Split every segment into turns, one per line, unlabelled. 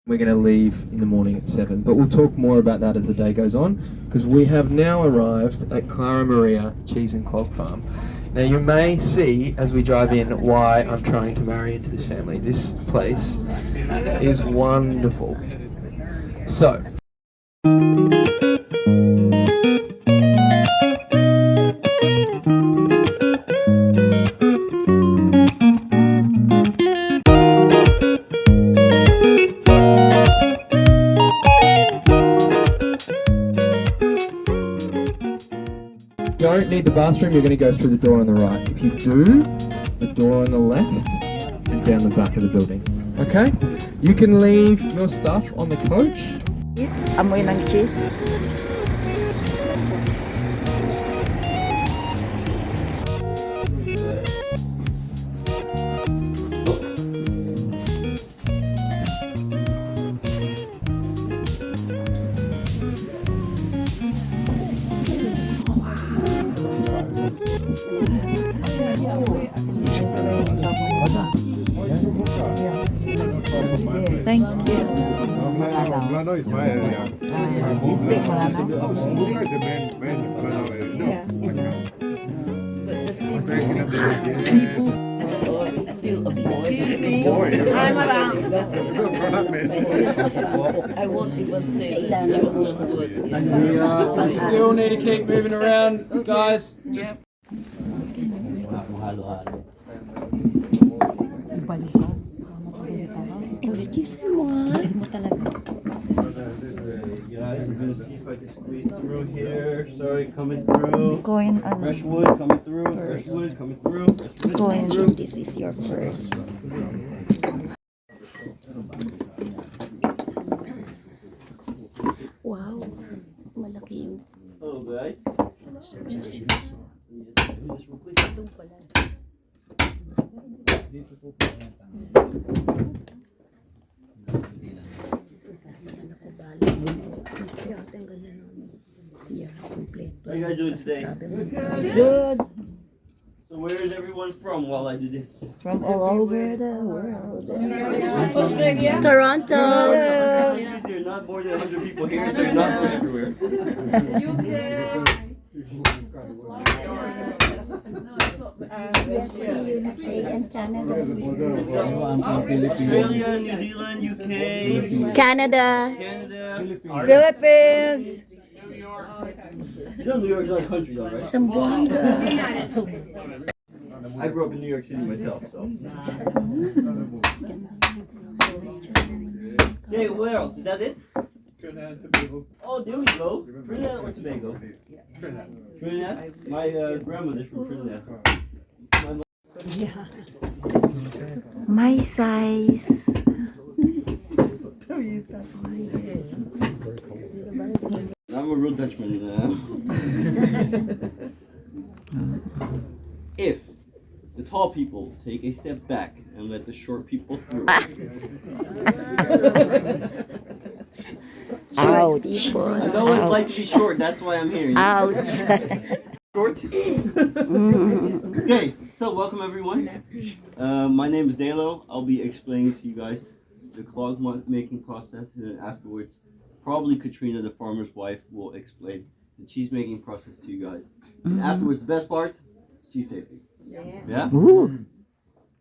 We're going to leave in the morning at 7, but we'll talk more about that as the day goes on, because we have now arrived at Clara Maria Cheese and Clog Farm. Now you may see as we drive in why I'm trying to marry into this family. This place is wonderful. So, don't need the bathroom, you're going to go through the door on the right. If you do, the door on the left and down the back of the building. Okay? You can leave your stuff on the coach.
Amoy ng cheese. Thank you.
Plano is my area.
You speak Malano?
Buka is a man Plano area.
Still a boy.
Boy.
I'm around.
Grown-up man.
I won't even say children would.
We still need to keep moving around, guys. Just
Excuse me.
Guys, I'm gonna see if I can squeeze through here. Sorry, coming through.
Going on.
Fresh wood coming through. Fresh wood coming through. Fresh wood
Going
coming through.
in. This is your purse. Wow. Malaki yung.
Hello, guys. Let me just do this real quick. How you guys doing today?
Good.
So where is everyone from while I do this?
From all over the world.
Toronto! There are not more than 100 people here, so you're not from everywhere.
Yes, USA and Canada.
Australia, New Zealand, UK,
Canada.
Canada.
Philippines.
You know New York's not a country though, right?
Zamboanga.
I grew up in New York City myself, so. Okay, what else? Is that it? Oh, there we go. Trinidad or Tobago? Trinidad? My grandmother's from Trinidad.
My size.
I'm a real Dutchman. If the tall people take a step back and let the short people through.
Ouch.
I always like to be short, that's why I'm here.
Ouch.
Short? Okay, so welcome everyone. My name is Dalo. I'll be explaining to you guys the clog making process, and then afterwards, probably Katrina, the farmer's wife, will explain the cheese making process to you guys. And afterwards, the best part, cheese tasting. Yeah?
Ooh.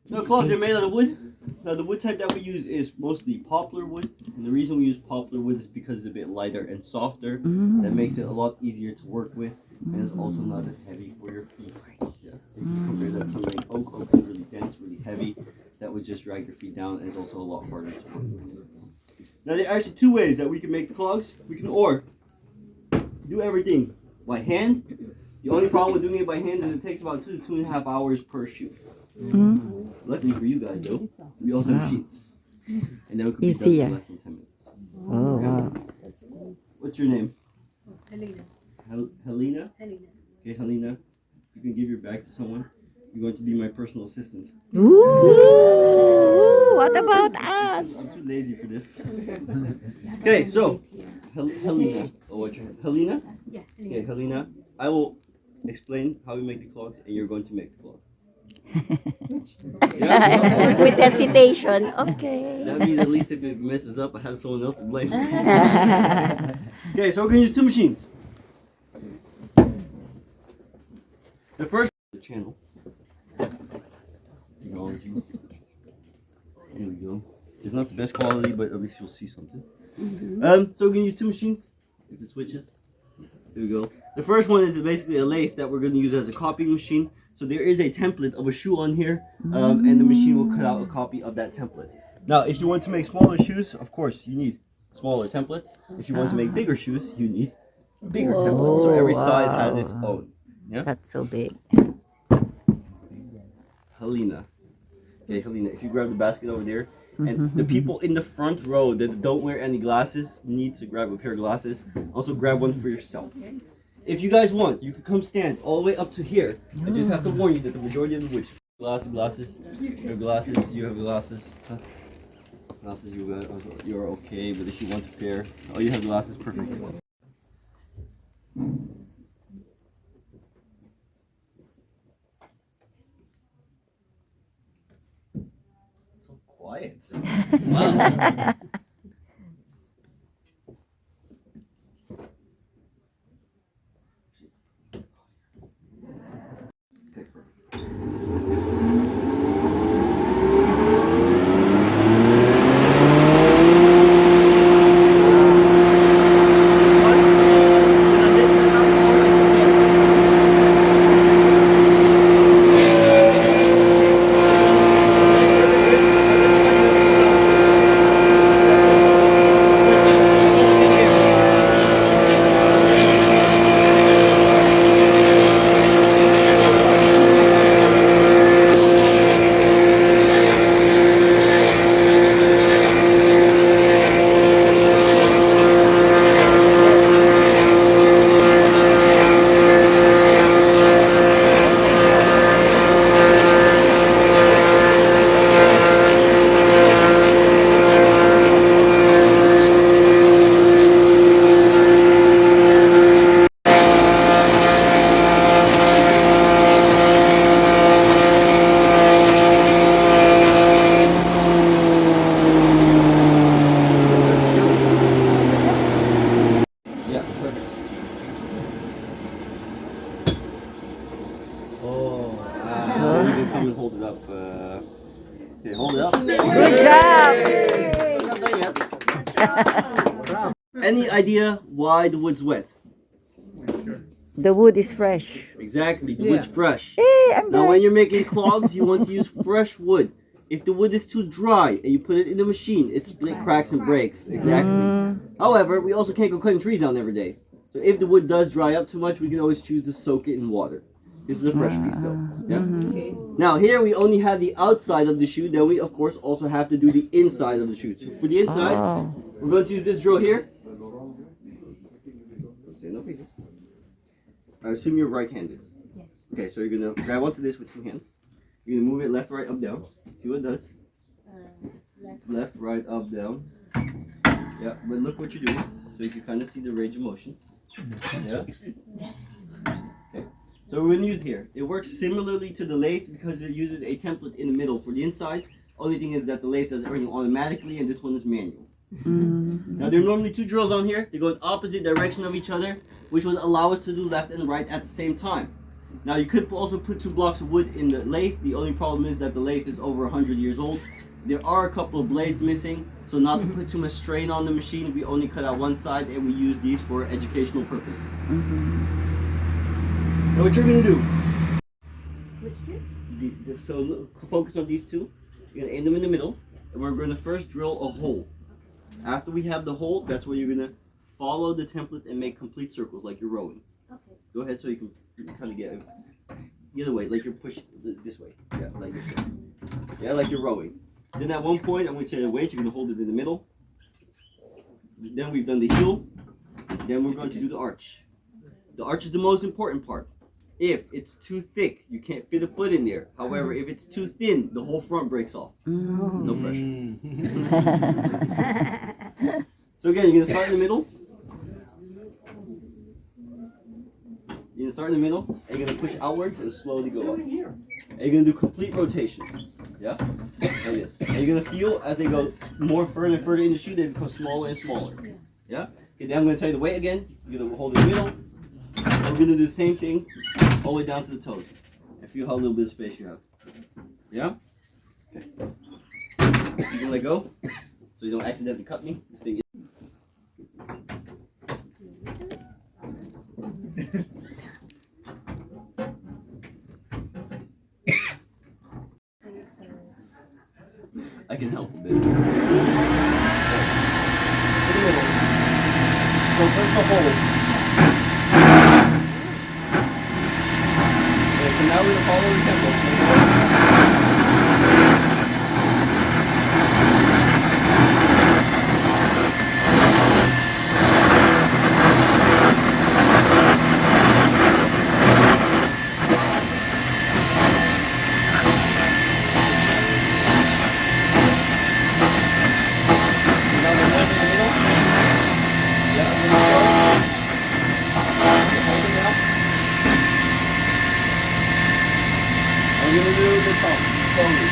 So clogs are made out of wood. Now the wood type that we use is mostly poplar wood, and the reason we use poplar wood is because it's a bit lighter and softer. That makes it a lot easier to work with, and it's also not as heavy for your feet. Yeah. If you compare that to something like oak is really dense, really heavy. That would just drag your feet down, and it's also a lot harder to work with. Now there are actually two ways that we can make the clogs. We can do everything by hand. The only problem with doing it by hand is it takes about 2 to 2.5 hours per shoe. Luckily for you guys though, we also have sheets. And then it could be done in less than 10 minutes.
Oh, wow.
What's your name?
Helena.
Helena?
Helena.
Okay, Helena, you can give your bag to someone. You're going to be my personal assistant.
Ooh, what about us?
I'm too lazy for this. Okay, so, Helena. Oh, what's your name? Helena?
Yeah,
Okay, Helena, I will explain how we make the clogs, and you're going to make the clog. Yeah.
With hesitation. Okay.
That means at least if it messes up, I have someone else to blame. Okay, so we're gonna use two machines. The first the channel. Technology. Here we go. It's not the best quality, but at least you'll see something. So we're gonna use two machines. If it switches. Here we go. The first one is basically a lathe that we're gonna use as a copying machine. So there is a template of a shoe on here, and the machine will cut out a copy of that template. Now, if you want to make smaller shoes, of course, you need smaller templates. If you want to make bigger shoes, you need bigger templates. So every size has its own. Yeah.
That's so big.
Helena. Okay, Helena, if you grab the basket over there, and the people in the front row that don't wear any glasses need to grab a pair of glasses. Also grab one for yourself. If you guys want, you can come stand all the way up to here. I just have to warn you that the majority of the witch glasses, you have glasses, you have glasses. Huh? Glasses, you're okay, but if you want a pair, oh, you have glasses, perfect.
So quiet. Wow.
Yeah, perfect. Oh, wow. You can come and hold it up. Okay, hold it up.
Good job.
Not done yet. Any idea why the wood's wet?
The wood is fresh.
Exactly, the wood's fresh.
Hey, I'm
Now,
back.
when you're making clogs, you want to use fresh wood. If the wood is too dry and you put it in the machine, it split, cracks, and breaks. Exactly. However, we also can't go cutting trees down every day. So if the wood does dry up too much, we can always choose to soak it in water. This is a fresh piece though. Yeah. Now here we only have the outside of the shoe. Then we of course also have to do the inside of the shoe. So for the inside, we're going to use this drill here. I assume you're right-handed. Yes. Okay, so you're gonna grab onto this with two hands. You're gonna move it left, right, up, down. See what it does. Left, right, up, down. Yeah, but look what you're doing, so you can kind of see the range of motion. Yeah. Okay. So we're gonna use it here. It works similarly to the lathe because it uses a template in the middle for the inside. Only thing is that the lathe does everything automatically, and this one is manual. Now there are normally two drills on here. They go in opposite direction of each other, which would allow us to do left and right at the same time. Now you could also put two blocks of wood in the lathe. The only problem is that the lathe is over 100 years old. There are a couple of blades missing, so not to put too much strain on the machine, we only cut out one side and we use these for educational purpose. Now what you're gonna do? So look, focus on these two. You're gonna aim them in the middle, and we're gonna first drill a hole. After we have the hole, that's where you're gonna follow the template and make complete circles like you're rowing. Okay. Go ahead so you can kind of get it the other way, like you're pushing this way. Yeah, like this way. Yeah, like you're rowing. Then at one point, I'm going to say the weight, you're going to hold it in the middle. Then we've done the heel. Then we're going to do the arch. The arch is the most important part. If it's too thick, you can't fit a foot in there. However, if it's too thin, the whole front breaks off. No pressure. So again, you're going to start in the middle. You're going to start in the middle, and you're going to push outwards and slowly go up. And you're gonna do complete rotations. Yeah? Like this. And you're gonna feel as they go more further and further in the shoe, they become smaller and smaller. Yeah? Okay, then I'm gonna tell you the weight again. You're gonna hold it in the middle. And we're gonna do the same thing all the way down to the toes. And feel how little bit of space you have. Yeah? Okay. You're gonna let go so you don't accidentally cut me. This thing is I can help a bit. So first the hold. Okay, so now we're gonna follow the tempo. I'm gonna do the top slowly.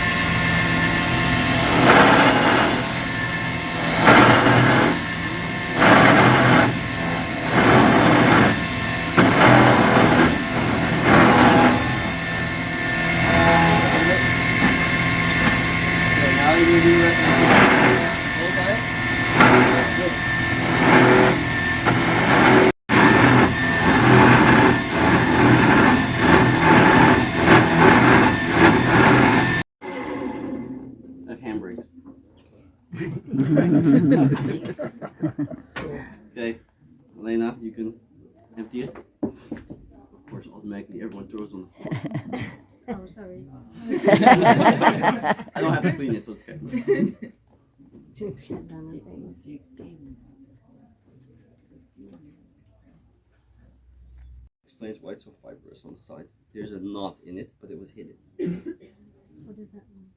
Okay, now you're gonna do the rest of the hold by it. Good. Handbrakes. Okay, Elena, you can empty it. Of course, automatically everyone throws on the floor.
Oh, sorry.
I don't have to clean it, so it's okay.
Just get done with things.
Explains why it's so fibrous on the side. There's a knot in it, but it was hidden.
What does that mean?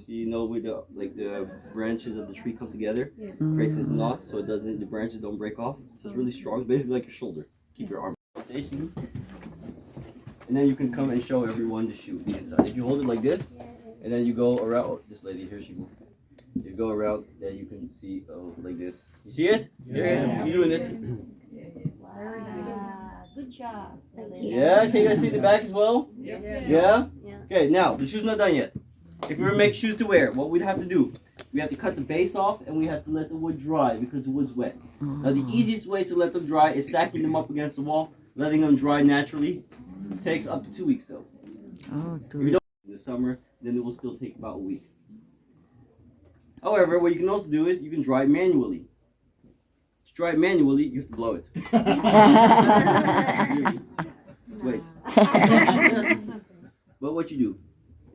You know, with the the branches of the tree come together,
Yeah.
creates this knot, so it doesn't. The branches don't break off. So it's really strong, basically like your shoulder. Keep your arm station, and then you can come and show everyone the shoe the inside. If you hold it like this, and then you go around. Oh, this lady here, she moved. You go around, then you can see like this. You see it? Yeah. You're doing it.
Good job.
Yeah. Can you guys see the back as well? Yeah. Okay. Now the shoe's not done yet. If we were to make shoes to wear, what we'd have to do, we have to cut the base off and we have to let the wood dry because the wood's wet. Now the easiest way to let them dry is stacking them up against the wall, letting them dry naturally. It takes up to 2 weeks though.
Oh,
If you don't in the summer, then it will still take about a week. However, what you can also do is you can dry it manually. To dry it manually, you have to blow it. Wait. Yes. But what you do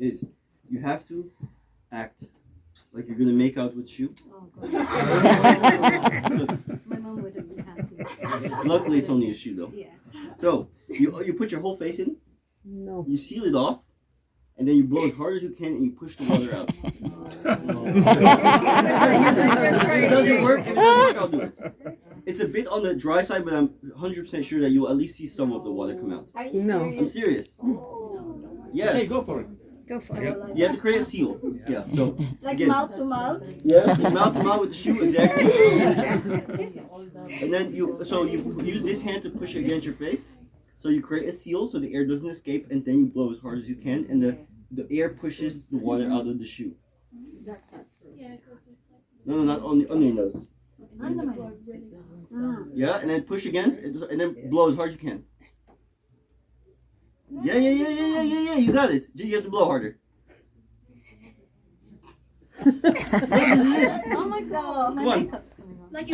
is you have to act like you're gonna make out with shoe.
Oh, God. My mom wouldn't be happy.
Luckily, it's only a shoe though.
Yeah.
So you put your whole face in,
No.
you seal it off, and then you blow as hard as you can, and you push the water out. If it doesn't work, I'll do it. It's a bit on the dry side, but I'm 100% sure that you'll at least see some of the water come out.
Are you
No.
I'm serious. Yes.
Okay, go for it.
Go for it.
You have to create a seal. Yeah. So
Like
again,
mouth to mouth?
yeah, mouth to mouth with the shoe, exactly. And then you use this hand to push it against your face. So you create a seal so the air doesn't escape, and then you blow as hard as you can, and the air pushes the water out of the shoe.
That's not true.
No, not on your nose.
Under my
Yeah, and then push against, and then blow as hard as you can. Yeah. You got it. You have to blow harder.
Oh my God.
Come on.
Like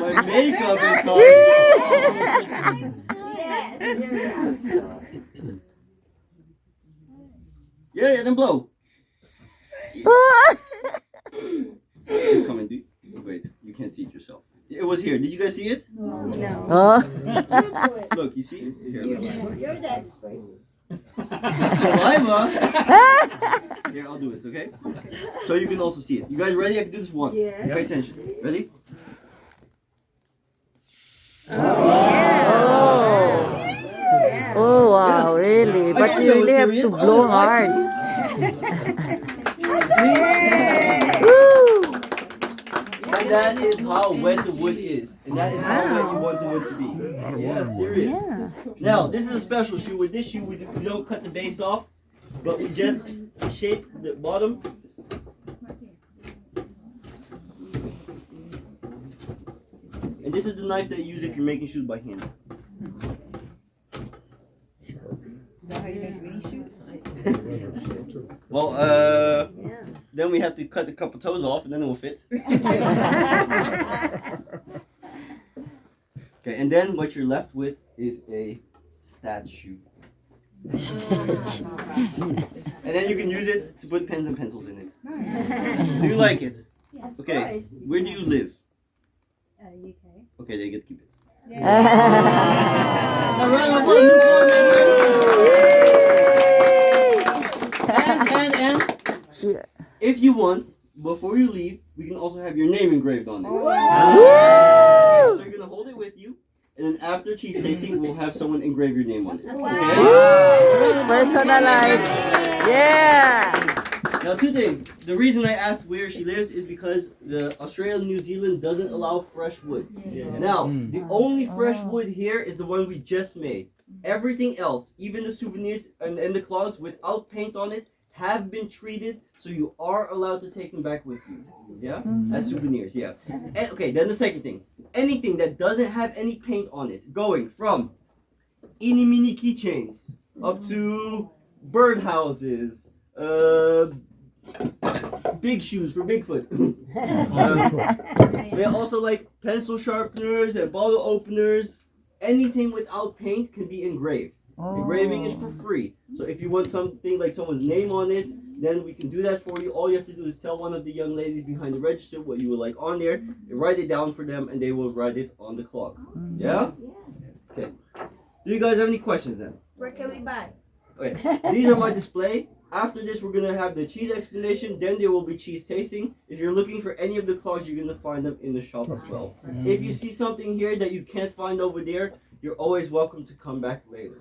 My makeup is coming.
Yes.
Yeah, then blow. It's coming, dude. Wait, you can't see it yourself. It was here. Did you guys see it?
No.
Oh.
You do it.
Look, you see it? Here, look.
You're the expert.
Saliva. Here, I'll do it, okay? So you can also see it. You guys ready? I can do this once.
Yeah.
Pay attention. Ready?
Oh, wow, really?
I
But you really have to blow hard. Woo!
And that is how wet the wood is. And that is how wet you want the wood to be. Yeah, serious.
Yeah.
Now, this is a special shoe. With this shoe, we don't cut the base off, but we just shape the bottom. And this is the knife that you use if you're making shoes by hand.
Is that how you make mini shoes?
Well, then we have to cut a couple toes off, and then it will fit. Okay, and then what you're left with is a statue. And then you can use it to put pens and pencils in it. Do you like it? Okay, where do you live?
UK.
Okay, they get to keep it.
Ah.
A round of applause for Chloe. And if you want, before you leave, we can also have your name engraved on it. So you're gonna hold it with you, and then after cheese tasting, we'll have someone engrave your name on it. Okay?
Personalized. Yeah.
Now, two things. The reason I asked where she lives is because Australia and New Zealand doesn't allow fresh wood. Now, the only fresh wood here is the one we just made. Everything else, even the souvenirs and the clogs without paint on it, have been treated, so you are allowed to take them back with you. Yeah? As souvenirs, yeah. And, okay, then the second thing. Anything that doesn't have any paint on it, going from itty mini keychains up to birdhouses, big shoes for Bigfoot. They also like pencil sharpeners and bottle openers. Anything without paint can be engraved. Engraving is for free. So if you want something like someone's name on it, then we can do that for you. All you have to do is tell one of the young ladies behind the register what you would like on there, and write it down for them, and they will write it on the clock. Yeah? Okay. Do you guys have any questions then?
Where can we buy?
Okay. These are my display. After this, we're going to have the cheese explanation. Then there will be cheese tasting. If you're looking for any of the clogs, you're going to find them in the shop as well. If you see something here that you can't find over there, you're always welcome to come back later.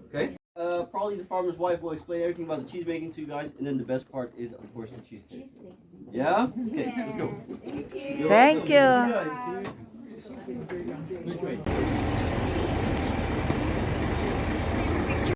Okay? Probably the farmer's wife will explain everything about the cheese making to you guys. And then the best part is, of course, the cheese tasting. Yeah? Okay, let's go.
Thank you.
You're welcome. See you guys.